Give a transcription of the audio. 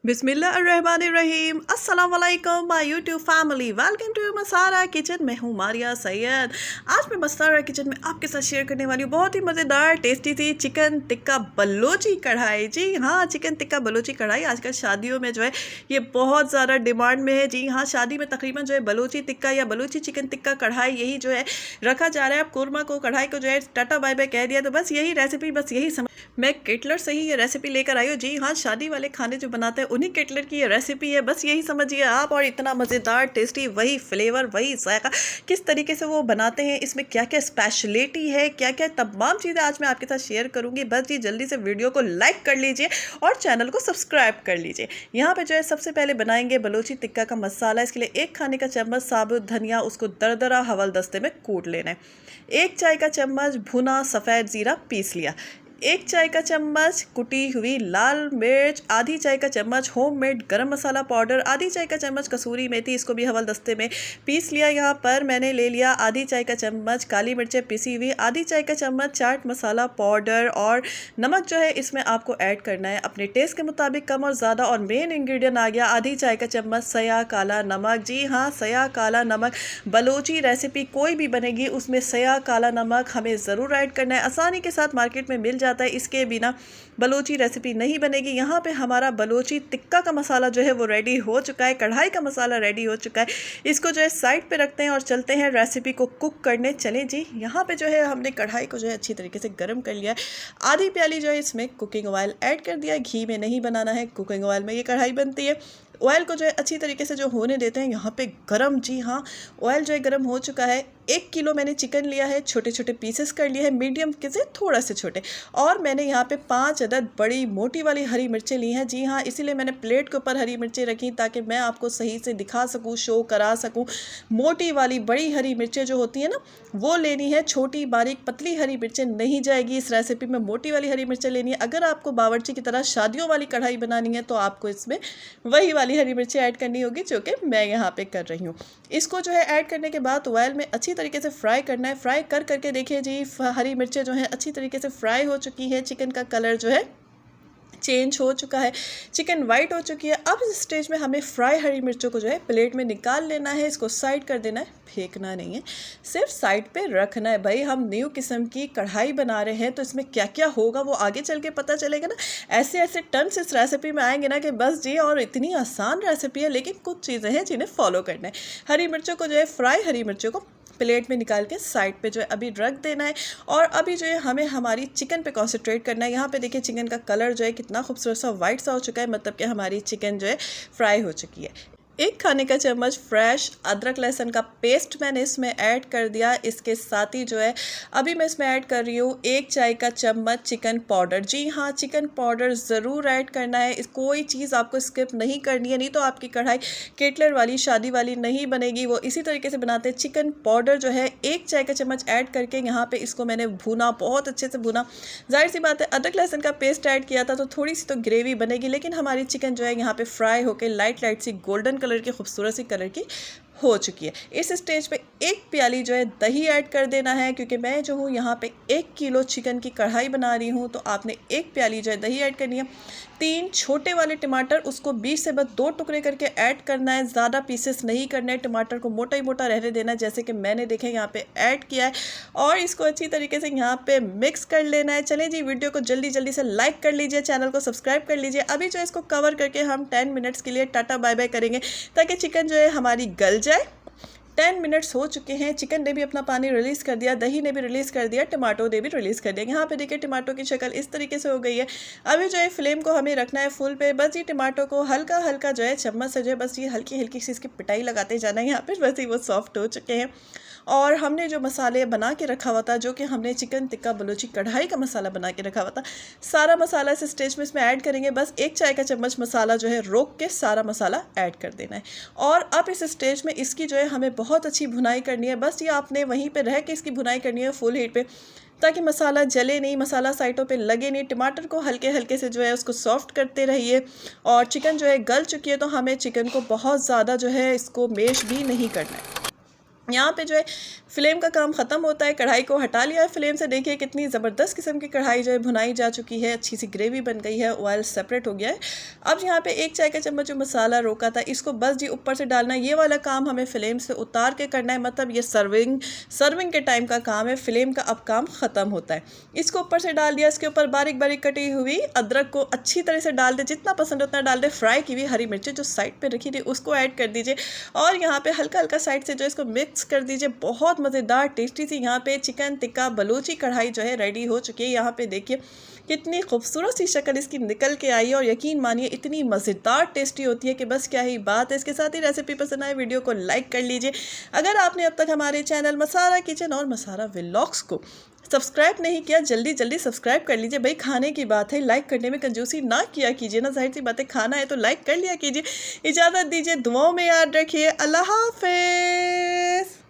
बिस्मिल्लाहिर्रहमानिर्रहीम अस्सलाम वालेकुम my YouTube family, welcome to Masara kitchen. मैं हूँ मारिया सैयद। आज मैं मसारा किचन में आपके साथ शेयर करने वाली हूँ बहुत ही मज़ेदार टेस्टी सी चिकन टिक्का बलोची कढ़ाई। जी हाँ, चिकन टिक्का बलोची कढ़ाई आजकल शादियों में जो है ये बहुत ज़्यादा डिमांड में है। जी हाँ, शादी में तकरीबन जो है बलोची टिक्का या बलोची चिकन टिक्का कढ़ाई यही जो है रखा जा रहा है। अब कोरमा को कढ़ाई को जो है टाटा बाय बाय कह दिया, तो बस यही रेसिपी, बस यही समझ मैं केटलर से ही ये रेसिपी लेकर आई हूँ। जी हाँ, शादी वाले खाने जो बनाते हैं उन्हीं केटलर की ये रेसिपी है, बस यही समझिए आप। और इतना मज़ेदार टेस्टी, वही फ्लेवर वही जायका, किस तरीके से वो बनाते हैं, इसमें क्या क्या स्पेशलिटी है, क्या क्या तमाम चीज़ें आज मैं आपके साथ शेयर करूँगी। बस जी जल्दी से वीडियो को लाइक कर लीजिए और चैनल को सब्सक्राइब कर लीजिए। यहाँ पर जो है सबसे पहले बनाएंगे बलोची टिक्का का मसाला। इसके लिए 1 खाने का चम्मच साबुत धनिया, उसको दरदरा हवल दस्ते में कूट लेना है। 1 चाय का चम्मच भुना सफ़ेद ज़ीरा पीस लिया। 1 चाय का चम्मच कुटी हुई लाल मिर्च, आधी चाय का चम्मच होममेड गरम मसाला पाउडर, आधी चाय का चम्मच कसूरी मेथी, इसको भी हवल दस्ते में पीस लिया। यहाँ पर मैंने ले लिया आधी चाय का चम्मच काली मिर्चें पिसी हुई, आधी चाय का चम्मच चाट मसाला पाउडर, और नमक जो है इसमें आपको ऐड करना है अपने टेस्ट के मुताबिक, कम और ज़्यादा। और मेन इंग्रेडिएंट आ गया आधी चाय का चम्मच सया काला नमक। जी हाँ, सया काला नमक। बलोची रेसिपी कोई भी बनेगी उसमें सया काला नमक हमें ज़रूर ऐड करना है। आसानी के साथ मार्केट में मिल जाता है, इसके बिना बलोची रेसिपी नहीं बनेगी। यहाँ पे हमारा बलोची टिक्का का मसाला जो है वो रेडी हो चुका है, कढ़ाई का मसाला रेडी हो चुका है। इसको जो है साइड पे रखते हैं और चलते हैं रेसिपी को कुक करने। चलें जी। यहाँ पे जो है हमने कढ़ाई को जो है अच्छी तरीके से गर्म कर लिया है। आधी प्याली जो है इसमें कुकिंग ऑयल ऐड कर दिया है। घी में नहीं बनाना है, कुकिंग ऑयल में ये कढ़ाई बनती है। ऑयल को जो है अच्छी तरीके से जो होने देते हैं यहाँ पे गरम। जी हाँ, ऑयल जो है गरम हो चुका है। 1 किलो मैंने चिकन लिया है, छोटे छोटे पीसेस कर लिए हैं, मीडियम के से थोड़ा से छोटे। और मैंने यहाँ पे 5 अदद बड़ी मोटी वाली हरी मिर्चें ली हैं। जी हाँ, इसीलिए मैंने प्लेट के ऊपर हरी मिर्चें रखी ताकि मैं आपको सही से दिखा सकूँ, शो करा सकूँ। मोटी वाली बड़ी हरी मिर्चें जो होती हैं ना वो लेनी है, छोटी बारीक पतली हरी मिर्चें नहीं जाएगी इस रेसिपी में, मोटी वाली हरी मिर्चें लेनी है। अगर आपको बावर्ची की तरह शादियों वाली कढ़ाई बनानी है तो आपको इसमें वही वाली हरी मिर्ची ऐड करनी होगी जो कि मैं यहाँ पे कर रही हूँ। इसको जो है ऐड करने के बाद ऑयल में अच्छी तरीके से फ्राई करना है। फ्राई कर करके देखिए जी, हरी मिर्चें जो हैं अच्छी तरीके से फ्राई हो चुकी है। चिकन का कलर जो है चेंज हो चुका है, चिकन वाइट हो चुकी है। अब इस स्टेज में हमें फ्राई हरी मिर्चों को जो है प्लेट में निकाल लेना है। इसको साइड कर देना है, फेंकना नहीं है, सिर्फ साइड पे रखना है। भाई हम न्यू किस्म की कढ़ाई बना रहे हैं तो इसमें क्या क्या होगा वो आगे चल के पता चलेगा ना। ऐसे ऐसे टर्म्स इस रेसिपी में आएंगे ना कि बस जी, और इतनी आसान रेसिपी है लेकिन कुछ चीज़ें हैं जिन्हें फॉलो करना है। हरी मिर्चों को जो है फ्राई हरी मिर्चों को प्लेट में निकाल के साइड पे जो है अभी रख देना है। और अभी जो है हमें हमारी चिकन पे कॉन्सेंट्रेट करना है। यहाँ पे देखिए चिकन का कलर जो है कितना खूबसूरत सा वाइट सा हो चुका है, मतलब कि हमारी चिकन जो है फ्राई हो चुकी है। 1 खाने का चम्मच फ्रेश अदरक लहसुन का पेस्ट मैंने इसमें ऐड कर दिया। इसके साथ ही जो है अभी मैं इसमें ऐड कर रही हूँ 1 चाय का चम्मच चिकन पाउडर। जी हाँ, चिकन पाउडर ज़रूर ऐड करना है, कोई चीज़ आपको स्किप नहीं करनी है, नहीं तो आपकी कढ़ाई केटलर वाली शादी वाली नहीं बनेगी। वो इसी तरीके से बनाते हैं। चिकन पाउडर जो है 1 चाय का चम्मच ऐड करके यहाँ पर इसको मैंने भुना, बहुत अच्छे से भुना। जाहिर सी बात है अदरक लहसुन का पेस्ट ऐड किया था तो थोड़ी सी तो ग्रेवी बनेगी, लेकिन हमारी चिकन जो है यहाँ पर फ्राई होकर लाइट लाइट सी गोल्डन कलर की, खूबसूरत सी कलर की हो चुकी है। इस स्टेज पे 1 प्याली जो है दही ऐड कर देना है, क्योंकि मैं जो हूँ यहाँ पे 1 किलो चिकन की कढ़ाई बना रही हूँ तो आपने 1 प्याली जो है दही ऐड करनी है। 3 छोटे वाले टमाटर, उसको बीच से बस 2 टुकड़े करके ऐड करना है, ज़्यादा पीसेस नहीं करने, टमाटर को मोटा ही मोटा रहने देना है जैसे कि मैंने देखे यहाँ पे ऐड किया है। और इसको अच्छी तरीके से यहाँ पे मिक्स कर लेना है। चलें जी, वीडियो को जल्दी जल्दी से लाइक कर लीजिए, चैनल को सब्सक्राइब कर लीजिए। अभी जो इसको कवर करके हम 10 मिनट्स के लिए टाटा बाय बाय करेंगे ताकि चिकन जो है हमारी गल जाए। 10 मिनट्स हो चुके हैं, चिकन ने भी अपना पानी रिलीज़ कर दिया, दही ने भी रिलीज़ कर दिया, टमाटो ने भी रिलीज़ कर दिया। यहाँ पे देखिए टमाटो की शक्ल इस तरीके से हो गई है। अभी जो है फ्लेम को हमें रखना है फुल पे। बस ये टमाटो को हल्का हल्का जो है चम्मच से जो है बस ये हल्की हल्की सी इसकी पिटाई लगाते जाना है। यहाँ पर बस ही वो सॉफ्ट हो चुके हैं। और हमने जो मसाले बना के रखा हुआ था, जो कि हमने चिकन टिक्का बलोची कढ़ाई का मसाला बना के रखा हुआ था, सारा मसाला इस स्टेज में इसमें ऐड करेंगे। बस 1 चाय का चम्मच मसाला जो है रोक के सारा मसाला ऐड कर देना है। और अब इस स्टेज में इसकी जो है हमें बहुत अच्छी भुनाई करनी है। बस ये आपने वहीं पे रह के इसकी भुनाई करनी है फुल हीट पे, ताकि मसाला जले नहीं, मसाला साइडों पे लगे नहीं। टमाटर को हल्के हल्के से जो है उसको सॉफ्ट करते रहिए। और चिकन जो है गल चुकी है तो हमें चिकन को बहुत ज़्यादा जो है इसको मैश भी नहीं करना है। यहाँ पे जो है फ्लेम का काम ख़त्म होता है, कढ़ाई को हटा लिया है फ्लेम से। देखिए कितनी ज़बरदस्त किस्म की कढ़ाई जो है भुनाई जा चुकी है, अच्छी सी ग्रेवी बन गई है, ऑयल सेपरेट हो गया है। अब यहाँ पे 1 चाय का चम्मच जो मसाला रोका था इसको बस जी ऊपर से डालना है। ये वाला काम हमें फ्लेम से उतार के करना है, मतलब ये सर्विंग के टाइम का काम है, फ्लेम का अब काम ख़त्म होता है। इसको ऊपर से डाल दिया। इसके ऊपर बारीक बारीक कटी हुई अदरक को अच्छी तरह से डाल दे, जितना पसंद उतना डाल दे। फ्राई की हुई हरी मिर्चें जो साइड पर रखी थी उसको ऐड कर दीजिए और यहाँ पे हल्का हल्का साइड से जो इसको मिक्स कर दीजिए। बहुत मज़ेदार टेस्टी सी यहाँ पे चिकन टिक्का बलूची कढ़ाई जो है रेडी हो चुकी है। यहाँ पे देखिए कितनी खूबसूरत सी शक्ल इसकी निकल के आई है और यकीन मानिए इतनी मज़ेदार टेस्टी होती है कि बस क्या ही बात है। इसके साथ ही रेसिपी पसंद आए वीडियो को लाइक कर लीजिए। अगर आपने अब तक हमारे चैनल मसारा किचन और मसारा व्लॉग्स को सब्सक्राइब नहीं किया, जल्दी जल्दी सब्सक्राइब कर लीजिए। भाई खाने की बात है, लाइक करने में कंजूसी ना किया कीजिए ना, जाहिर सी बात है खाना है तो लाइक कर लिया कीजिए। इजाज़त दीजिए, दुआओं में याद रखिए। अल्लाह हाफ़िज़।